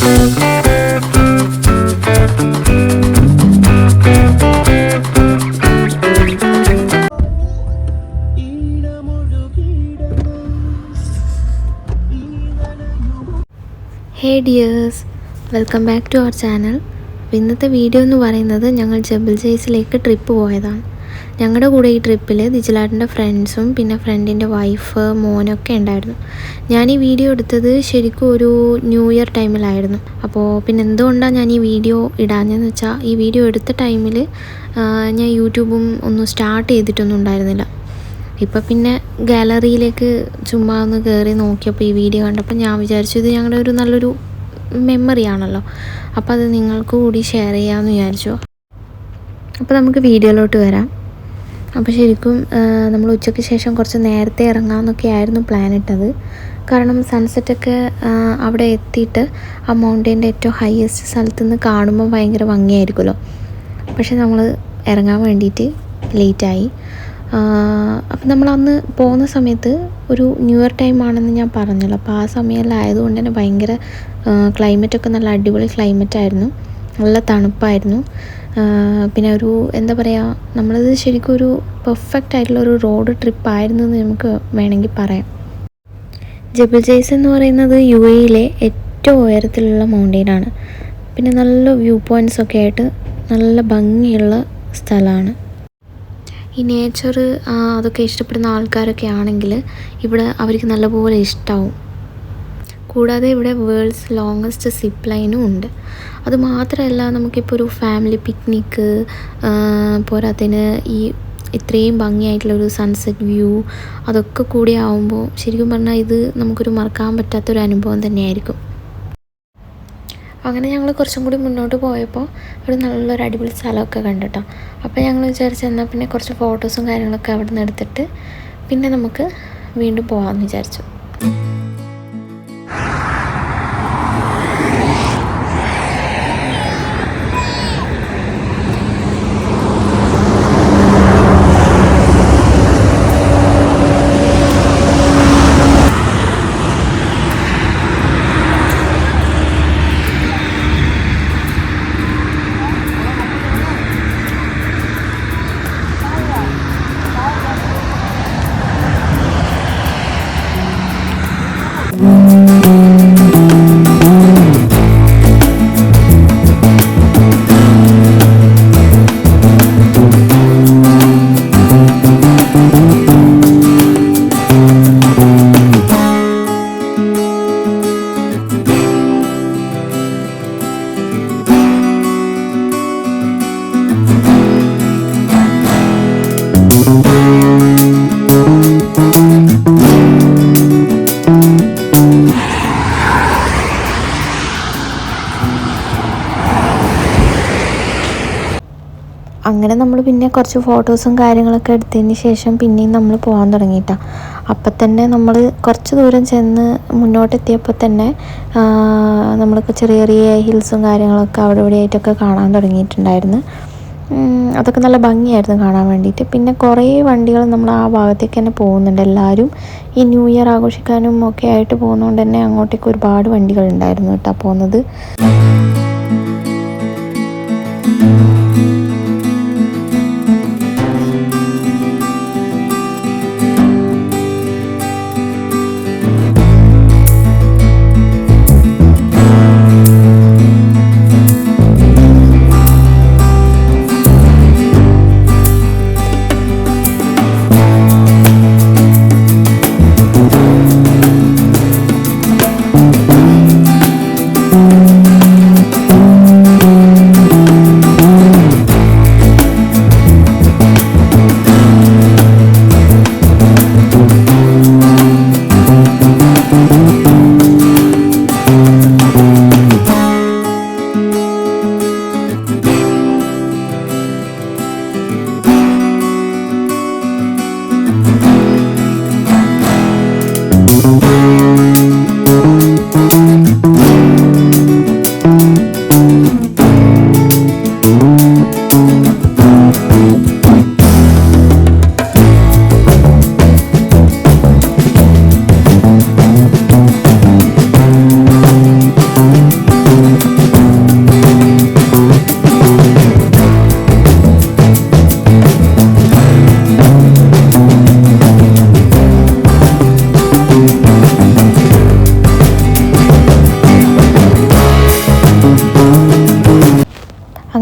Hey dears, welcome back to our channel. ഇന്നത്തെ video എന്ന് പറയുന്നത് ഞങ്ങൾ ജബൽ ജയ്സിലേക്ക് ട്രിപ്പ് പോയതാണ്. ഞങ്ങളുടെ കൂടെ ഈ ട്രിപ്പിൽ ദിജിലാട്ടിൻ്റെ ഫ്രണ്ട്സും പിന്നെ ഫ്രണ്ടിൻ്റെ വൈഫ് മോനൊക്കെ ഉണ്ടായിരുന്നു. ഞാൻ ഈ വീഡിയോ എടുത്തത് ശരിക്കും ഒരു ന്യൂ ഇയർ ടൈമിലായിരുന്നു. അപ്പോൾ പിന്നെ എന്തുകൊണ്ടാണ് ഞാൻ ഈ വീഡിയോ ഇടാഞ്ഞെന്ന് വെച്ചാൽ, ഈ വീഡിയോ എടുത്ത ടൈമിൽ ഞാൻ യൂട്യൂബും ഒന്നും സ്റ്റാർട്ട് ചെയ്തിട്ടൊന്നും ഉണ്ടായിരുന്നില്ല. ഇപ്പം പിന്നെ ഗാലറിയിലേക്ക് ചുമ്മാ ഒന്ന് കയറി നോക്കിയപ്പോൾ ഈ വീഡിയോ കണ്ടപ്പോൾ ഞാൻ വിചാരിച്ചു ഇത് ഞങ്ങളുടെ ഒരു നല്ലൊരു മെമ്മറി ആണല്ലോ, അപ്പോൾ അത് നിങ്ങൾക്ക് കൂടി ഷെയർ ചെയ്യാമെന്ന് വിചാരിച്ചു. അപ്പോൾ നമുക്ക് വീഡിയോയിലോട്ട് വരാം. അപ്പോൾ ശരിക്കും നമ്മൾ ഉച്ചയ്ക്ക് ശേഷം കുറച്ച് നേരത്തെ ഇറങ്ങാമെന്നൊക്കെ ആയിരുന്നു പ്ലാൻ ഇട്ടത്. കാരണം സൺസെറ്റൊക്കെ അവിടെ എത്തിയിട്ട് ആ മൗണ്ടൈൻ്റെ ഏറ്റവും ഹയസ്റ്റ് സ്ഥലത്ത് നിന്ന് കാണുമ്പോൾ ഭയങ്കര ഭംഗിയായിരിക്കുമല്ലോ. പക്ഷേ നമ്മൾ ഇറങ്ങാൻ വേണ്ടിയിട്ട് ലേറ്റായി. അപ്പം നമ്മളന്ന് പോകുന്ന സമയത്ത് ഒരു ന്യൂ ഇയർ ടൈമാണെന്ന് ഞാൻ പറഞ്ഞല്ലോ. അപ്പോൾ ആ സമയമെല്ലാം ആയതുകൊണ്ട് തന്നെ ഭയങ്കര ക്ലൈമറ്റൊക്കെ നല്ല അടിപൊളി ക്ലൈമറ്റായിരുന്നു, നല്ല തണുപ്പായിരുന്നു. പിന്നെ ഒരു എന്താ പറയുക, നമ്മളത് ശരിക്കും ഒരു പെർഫെക്റ്റ് ആയിട്ടുള്ളൊരു റോഡ് ട്രിപ്പായിരുന്നു എന്ന് നമുക്ക് വേണമെങ്കിൽ പറയാം. ജബൽ ജയ്സ് എന്ന് പറയുന്നത് UAE ഏറ്റവും ഉയരത്തിലുള്ള മൗണ്ടെയിനാണ്. പിന്നെ നല്ല വ്യൂ പോയിൻറ്റ്സൊക്കെ ആയിട്ട് നല്ല ഭംഗിയുള്ള സ്ഥലമാണ്. ഈ നേച്ചർ അതൊക്കെ ഇഷ്ടപ്പെടുന്ന ആൾക്കാരൊക്കെ ആണെങ്കിൽ ഇവിടെ അവർക്ക് നല്ലപോലെ ഇഷ്ടമാവും. കൂടാതെ ഇവിടെ വേൾഡ്സ് ലോങ്ങസ്റ്റ് സിപ്പ് ലൈനും ഉണ്ട്. അതുമാത്രമല്ല, നമുക്കിപ്പോൾ ഒരു ഫാമിലി പിക്നിക്ക് പോരാത്തതിന് ഈ ഇത്രയും ഭംഗിയായിട്ടുള്ളൊരു സൺസെറ്റ് വ്യൂ അതൊക്കെ കൂടി ആവുമ്പോൾ ശരിക്കും പറഞ്ഞാൽ ഇത് നമുക്കൊരു മറക്കാൻ പറ്റാത്തൊരു അനുഭവം തന്നെയായിരിക്കും. അങ്ങനെ ഞങ്ങൾ കുറച്ചും കൂടി മുന്നോട്ട് പോയപ്പോൾ ഒരു നല്ലൊരു അടിപൊളി സ്ഥലമൊക്കെ കണ്ടിട്ടോ. അപ്പോൾ ഞങ്ങൾ വിചാരിച്ചു എന്നാൽ പിന്നെ കുറച്ച് ഫോട്ടോസും കാര്യങ്ങളൊക്കെ അവിടെ നിന്ന് എടുത്തിട്ട് പിന്നെ നമുക്ക് വീണ്ടും പോകാമെന്ന് വിചാരിച്ചു. അങ്ങനെ നമ്മൾ പിന്നെ കുറച്ച് ഫോട്ടോസും കാര്യങ്ങളൊക്കെ എടുത്തതിന് ശേഷം പിന്നെയും നമ്മൾ പോകാൻ തുടങ്ങിയിട്ടാണ്. അപ്പം തന്നെ നമ്മൾ കുറച്ച് ദൂരം ചെന്ന് മുന്നോട്ടെത്തിയപ്പോൾ തന്നെ നമ്മൾക്ക് ചെറിയ ചെറിയ ഹിൽസും കാര്യങ്ങളൊക്കെ അവിടെ ഇവിടെ ആയിട്ടൊക്കെ കാണാൻ തുടങ്ങിയിട്ടുണ്ടായിരുന്നു. അതൊക്കെ നല്ല ഭംഗിയായിരുന്നു കാണാൻ വേണ്ടിയിട്ട്. പിന്നെ കുറേ വണ്ടികൾ നമ്മൾ ആ ഭാഗത്തേക്ക് തന്നെ പോകുന്നുണ്ട്. എല്ലാവരും ഈ ന്യൂ ഇയർ ആഘോഷിക്കാനും ഒക്കെ ആയിട്ട് പോകുന്നതുകൊണ്ട് തന്നെ അങ്ങോട്ടേക്ക് ഒരുപാട് വണ്ടികളുണ്ടായിരുന്നു കേട്ടോ പോകുന്നത്.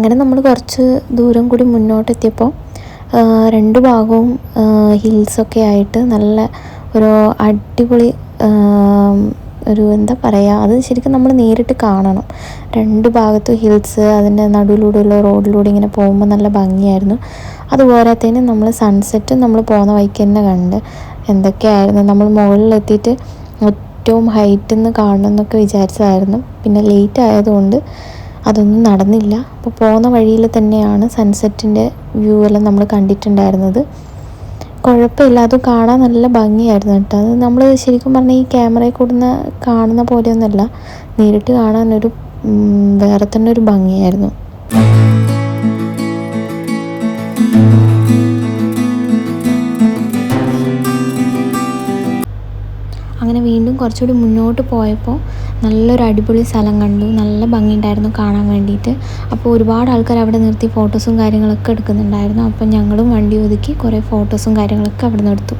അങ്ങനെ നമ്മൾ കുറച്ച് ദൂരം കൂടി മുന്നോട്ടെത്തിയപ്പോൾ രണ്ട് ഭാഗവും ഹിൽസൊക്കെ ആയിട്ട് നല്ല ഒരു അടിപൊളി ഒരു എന്താ പറയുക, അത് ശരിക്കും നമ്മൾ നേരിട്ട് കാണണം. രണ്ട് ഭാഗത്തും ഹിൽസ്, അതിൻ്റെ നടുവിലൂടെയുള്ള റോഡിലൂടെ ഇങ്ങനെ പോകുമ്പോൾ നല്ല ഭംഗിയായിരുന്നു. അതുപോലത്തേന് നമ്മൾ സൺസെറ്റ് നമ്മൾ പോകുന്ന വഴിക്ക് തന്നെ കണ്ട് എന്തൊക്കെയായിരുന്നു. നമ്മൾ മുകളിലെത്തിയിട്ട് ഏറ്റവും ഹൈറ്റിൽ നിന്ന് കാണണം എന്നൊക്കെ വിചാരിച്ചതായിരുന്നു. പിന്നെ ലേറ്റ് ആയതുകൊണ്ട് അതൊന്നും നടന്നില്ല. അപ്പോൾ പോകുന്ന വഴിയിൽ തന്നെയാണ് സൺസെറ്റിൻ്റെ വ്യൂ എല്ലാം നമ്മൾ കണ്ടിട്ടുണ്ടായിരുന്നത്. കുഴപ്പമില്ല, അത് കാണാൻ നല്ല ഭംഗിയായിരുന്നു കേട്ടോ. അത് നമ്മൾ ശരിക്കും പറഞ്ഞാൽ ഈ ക്യാമറയിൽ കൂടുന്ന കാണുന്ന പോലെയൊന്നുമല്ല, നേരിട്ട് കാണാനൊരു വേറെ തന്നെ ഒരു ഭംഗിയായിരുന്നു. അങ്ങനെ വീണ്ടും കുറച്ചുകൂടി മുന്നോട്ട് പോയപ്പോൾ നല്ലൊരു അടിപൊളി സ്ഥലം കണ്ടു. നല്ല ഭംഗിയുണ്ടായിരുന്നു കാണാൻ വേണ്ടിയിട്ട്. അപ്പോൾ ഒരുപാട് ആൾക്കാർ അവിടെ നിർത്തി ഫോട്ടോസും കാര്യങ്ങളൊക്കെ എടുക്കുന്നുണ്ടായിരുന്നു. അപ്പോൾ ഞങ്ങളും വണ്ടി ഒതുക്കി കുറേ ഫോട്ടോസും കാര്യങ്ങളൊക്കെ അവിടെ നിന്ന് എടുത്തു.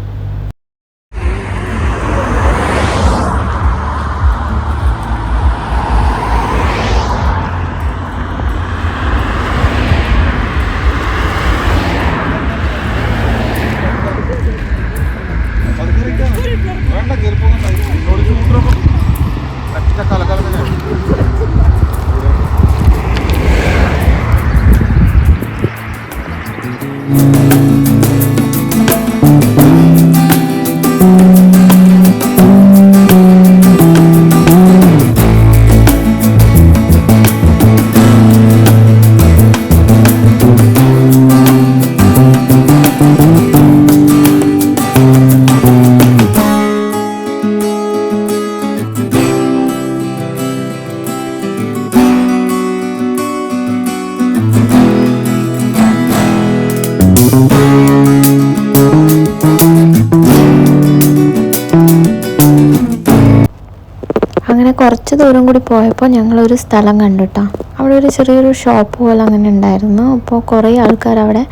അങ്ങനെ കുറച്ച് ദൂരം കൂടി പോയപ്പോൾ ഞങ്ങളൊരു സ്ഥലം കണ്ടു കേട്ടോ. അവിടെ ഒരു ചെറിയൊരു ഷോപ്പ് പോലെ അങ്ങനെ ഉണ്ടായിരുന്നു. അപ്പോൾ കുറേ ആൾക്കാർ അവിടെ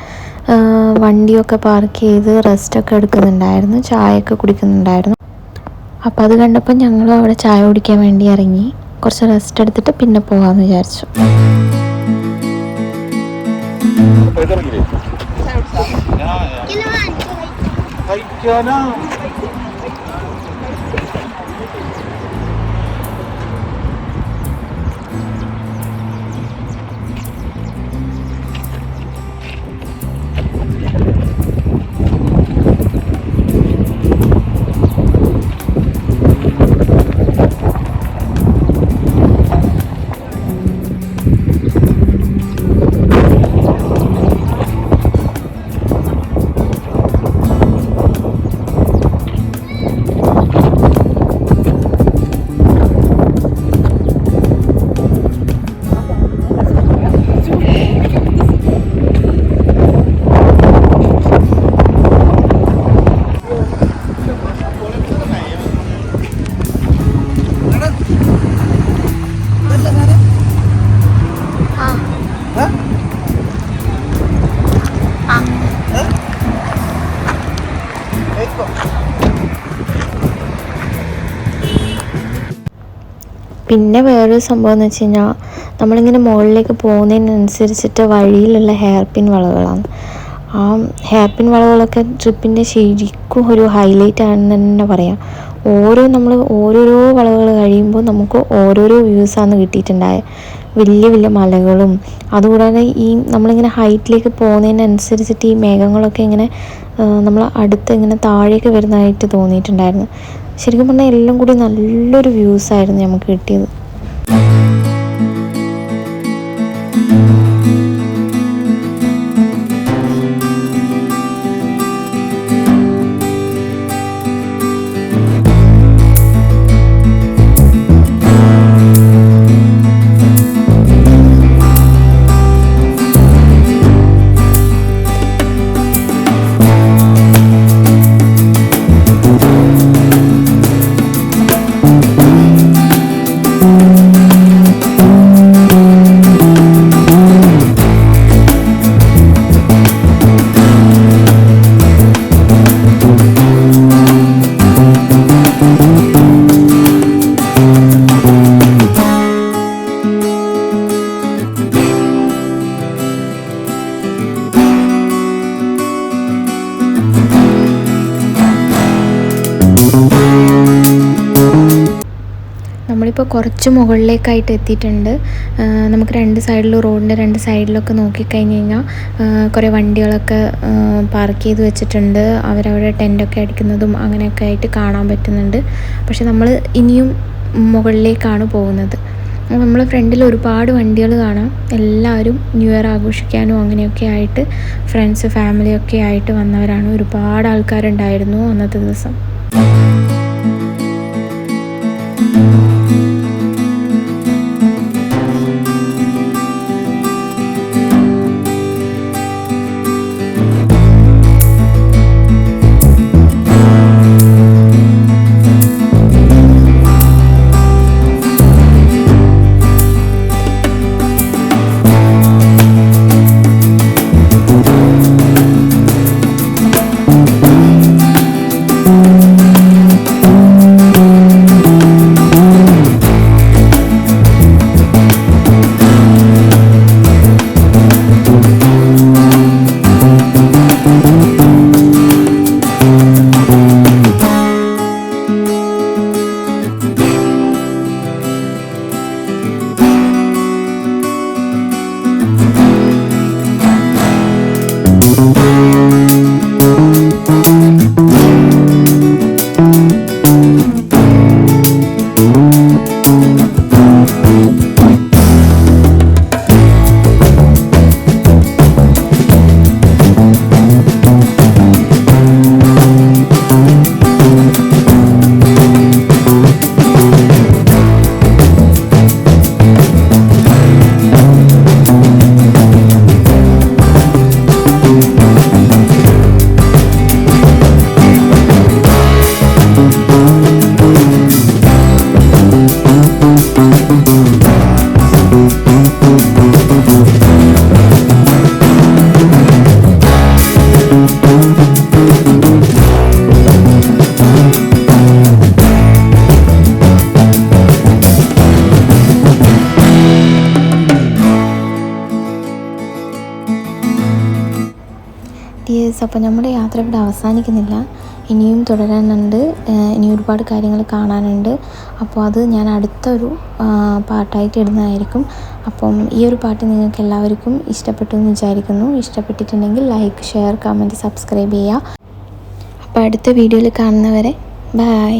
വണ്ടിയൊക്കെ പാർക്ക് ചെയ്ത് റെസ്റ്റൊക്കെ എടുക്കുന്നുണ്ടായിരുന്നു, ചായയൊക്കെ കുടിക്കുന്നുണ്ടായിരുന്നു. അപ്പോൾ അത് കണ്ടപ്പോൾ ഞങ്ങളും അവിടെ ചായ കുടിക്കാൻ വേണ്ടി ഇറങ്ങി. കുറച്ച് റെസ്റ്റ് എടുത്തിട്ട് പിന്നെ പോകാമെന്ന് വിചാരിച്ചു. പിന്നെ വേറൊരു സംഭവം എന്ന് വെച്ച് കഴിഞ്ഞാൽ, നമ്മളിങ്ങനെ മുകളിലേക്ക് പോകുന്നതിനനുസരിച്ചിട്ട് വഴിയിലുള്ള ഹെയർ പിൻ വളവുകളാണ്. ആ ഹെയർ പിൻ വളവുകളൊക്കെ ട്രിപ്പിൻ്റെ ശരിക്കും ഒരു ഹൈലൈറ്റ് ആണെന്ന് തന്നെ പറയാം. ഓരോരോ വളവുകൾ കഴിയുമ്പോൾ നമുക്ക് ഓരോരോ വ്യൂസാണ് കിട്ടിയിട്ടുണ്ടായത്. വലിയ വലിയ മലകളും, അതുകൂടാതെ ഈ നമ്മളിങ്ങനെ ഹൈറ്റിലേക്ക് പോകുന്നതിനനുസരിച്ചിട്ട് ഈ മേഘങ്ങളൊക്കെ ഇങ്ങനെ നമ്മൾ അടുത്ത് ഇങ്ങനെ താഴേക്ക് വരുന്നതായിട്ട് തോന്നിയിട്ടുണ്ടായിരുന്നു. ശരിക്കും പറഞ്ഞാൽ എല്ലാം കൂടി നല്ലൊരു വ്യൂസായിരുന്നു നമുക്ക് കിട്ടിയത്. നമ്മളിപ്പോൾ കുറച്ച് മുകളിലേക്കായിട്ട് എത്തിയിട്ടുണ്ട്. നമുക്ക് രണ്ട് സൈഡിലും റോഡിൻ്റെ രണ്ട് സൈഡിലൊക്കെ നോക്കിക്കഴിഞ്ഞ് കഴിഞ്ഞാൽ കുറേ വണ്ടികളൊക്കെ പാർക്ക് ചെയ്ത് വെച്ചിട്ടുണ്ട്. അവരവിടെ ടെൻ്റൊക്കെ അടിക്കുന്നതും അങ്ങനെയൊക്കെ ആയിട്ട് കാണാൻ പറ്റുന്നുണ്ട്. പക്ഷെ നമ്മൾ ഇനിയും മുകളിലേക്കാണ് പോകുന്നത്. നമ്മൾ ഫ്രണ്ടിൽ ഒരുപാട് വണ്ടികൾ കാണാം. എല്ലാവരും ന്യൂ ഇയർ ആഘോഷിക്കാനും അങ്ങനെയൊക്കെ ആയിട്ട് ഫ്രണ്ട്സ് ഫാമിലിയൊക്കെ ആയിട്ട് വന്നവരാണ്. ഒരുപാട് ആൾക്കാരുണ്ടായിരുന്നു അന്നത്തെ ദിവസം. അപ്പോൾ നമ്മുടെ യാത്ര ഇവിടെ അവസാനിക്കുന്നില്ല, ഇനിയും തുടരാനുണ്ട്. ഇനി ഒരുപാട് കാര്യങ്ങൾ കാണാനുണ്ട്. അപ്പോൾ അത് ഞാൻ അടുത്തൊരു പാട്ടായിട്ട് ഇടുന്നതായിരിക്കും. അപ്പം ഈ ഒരു പാട്ട് നിങ്ങൾക്ക് എല്ലാവർക്കും ഇഷ്ടപ്പെട്ടു എന്ന് വിചാരിക്കുന്നു. ഇഷ്ടപ്പെട്ടിട്ടുണ്ടെങ്കിൽ ലൈക്ക്, ഷെയർ, കമൻറ്റ്, സബ്സ്ക്രൈബ് ചെയ്യുക. അപ്പോൾ അടുത്ത വീഡിയോയിൽ കാണുന്നവരെ ബൈ.